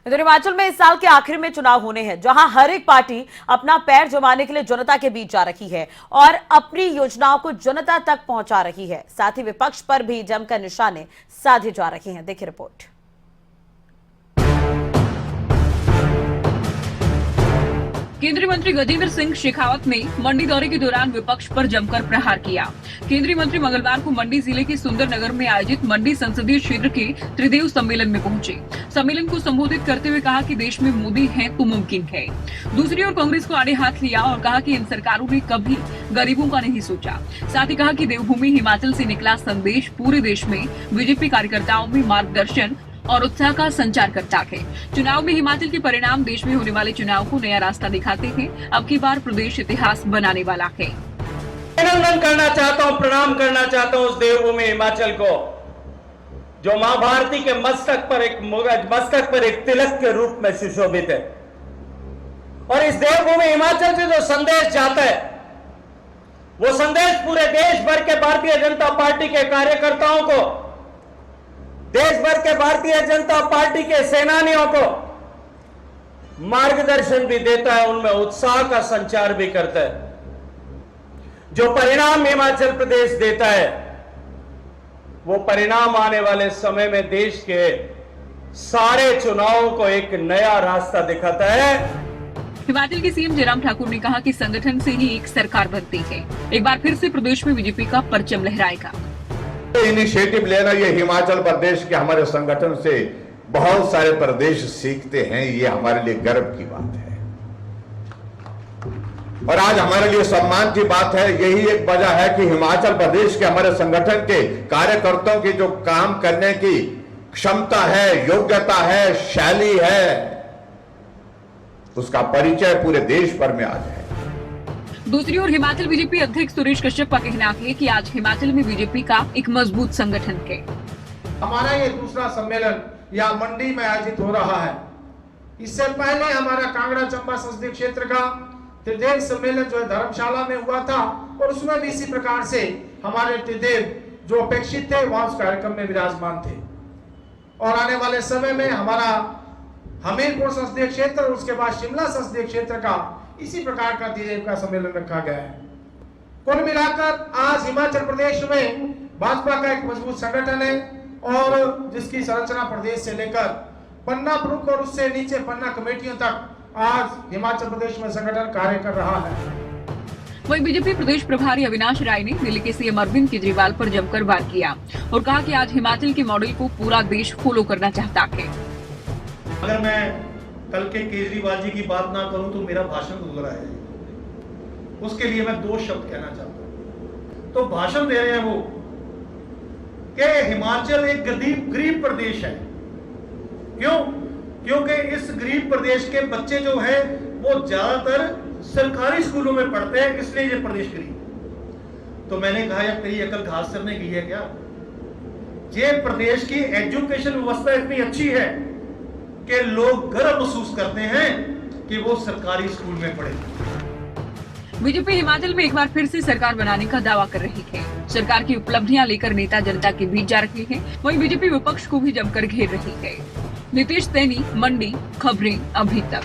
इधर हिमाचल में इस साल के आखिर में चुनाव होने हैं, जहां हर एक पार्टी अपना पैर जमाने के लिए जनता के बीच जा रही है और अपनी योजनाओं को जनता तक पहुंचा रही है। साथ ही विपक्ष पर भी जमकर निशाने साधे जा रहे हैं। देखिए रिपोर्ट। केंद्रीय मंत्री गजेंद्र सिंह शेखावत ने मंडी दौरे के दौरान विपक्ष पर जमकर प्रहार किया। केंद्रीय मंत्री मंगलवार को मंडी जिले के सुंदरनगर में आयोजित मंडी संसदीय क्षेत्र के त्रिदेव सम्मेलन में पहुंचे। सम्मेलन को संबोधित करते हुए कहा कि देश में मोदी हैं तो मुमकिन है। दूसरी ओर कांग्रेस को आड़े हाथ लिया और कहा कि इन सरकारों ने कभी गरीबों का नहीं सोचा। साथ ही कहा कि देवभूमि हिमाचल से निकला संदेश पूरे देश में बीजेपी कार्यकर्ताओं में मार्गदर्शन और उत्साह का संचार करता है। चुनाव में हिमाचल के परिणाम देश में होने वाले चुनाव को नया रास्ता दिखाते हैं। अब की बार प्रदेश इतिहास बनाने वाला है। अभिनंदन करना चाहता हूं, प्रणाम करना चाहता हूं उस देवभूमि हिमाचल को जो मां भारती के मस्तक पर एक तिलक के रूप में सुशोभित है। और इस देवभूमि हिमाचल से जो संदेश जाता है वो संदेश पूरे देश भर के भारतीय जनता पार्टी के कार्यकर्ताओं को, देश भर के भारतीय जनता पार्टी के सेनानियों को मार्गदर्शन भी देता है, उनमें उत्साह का संचार भी करता है। जो परिणाम हिमाचल प्रदेश देता है वो परिणाम आने वाले समय में देश के सारे चुनावों को एक नया रास्ता दिखाता है। हिमाचल के सीएम जयराम ठाकुर ने कहा कि संगठन से ही एक सरकार बनती है। एक बार फिर से प्रदेश में बीजेपी का परचम लहराएगा। इनिशिएटिव लेना, ये हिमाचल प्रदेश के हमारे संगठन से बहुत सारे प्रदेश सीखते हैं। ये हमारे लिए गर्व की बात है और आज हमारे लिए सम्मान की बात है। यही एक वजह है कि हिमाचल प्रदेश के हमारे संगठन के कार्यकर्ताओं की जो काम करने की क्षमता है, योग्यता है, शैली है, उसका परिचय पूरे देश भर में आज है। दूसरी ओर हिमाचल बीजेपी अध्यक्ष सुरेश कश्यप का कहना है कि आज हिमाचल में बीजेपी का एक मजबूत संगठन है। हमारा ये दूसरा सम्मेलन यहाँ मंडी में आयोजित हो रहा है। इससे पहले हमारा कांगड़ा चंबा संसदीय क्षेत्र का त्रिदेव सम्मेलन जो है धर्मशाला में हुआ था और उसमें भी इसी प्रकार से हमारे त्रिदेव जो अपेक्षित थे वहां उस कार्यक्रम में विराजमान थे। और आने वाले समय में हमारा हमीरपुर संसदीय क्षेत्र और उसके बाद शिमला संसदीय क्षेत्र का इसी प्रकार का त्रिदेव का सम्मेलन रखा गया है। कुल मिलाकर आज हिमाचल प्रदेश में भाजपा का एक मजबूत संगठन है और जिसकी संरचना प्रदेश से लेकर पन्ना प्रमुख और उससे नीचे पन्ना कमेटियों तक आज हिमाचल प्रदेश में संगठन कार्य कर रहा है। वहीं बीजेपी प्रदेश प्रभारी अविनाश राय ने दिल्ली के सीएम अरविंद केजरीवाल पर जमकर वार किया और कहा कि आज हिमाचल के मॉडल को पूरा देश फॉलो करना चाहता है। अगर मैं कल के केजरीवाल जी की बात ना करूं तो मेरा भाषण अधूरा है। उसके लिए मैं दो शब्द कहना चाहता हूं। तो भाषण दे रहे हैं वो कि हिमाचल एक गरीब प्रदेश है। क्यों? क्योंकि इस गरीब प्रदेश के बच्चे जो हैं वो ज्यादातर सरकारी स्कूलों में पढ़ते हैं, इसलिए ये प्रदेश गरीब। तो मैंने कहा यार तेरी अकल घास चरने गई है क्या? ये प्रदेश की एजुकेशन व्यवस्था इतनी अच्छी है कि लोग गर्व महसूस करते हैं कि वो सरकारी स्कूल में पढ़े। बीजेपी हिमाचल में एक बार फिर से सरकार बनाने का दावा कर रही है। सरकार की उपलब्धियां लेकर नेता जनता के बीच जा रहे हैं। वहीं बीजेपी विपक्ष को भी जमकर घेर रही है। नितेश सैनी, मंडी, खबरें अभी तक।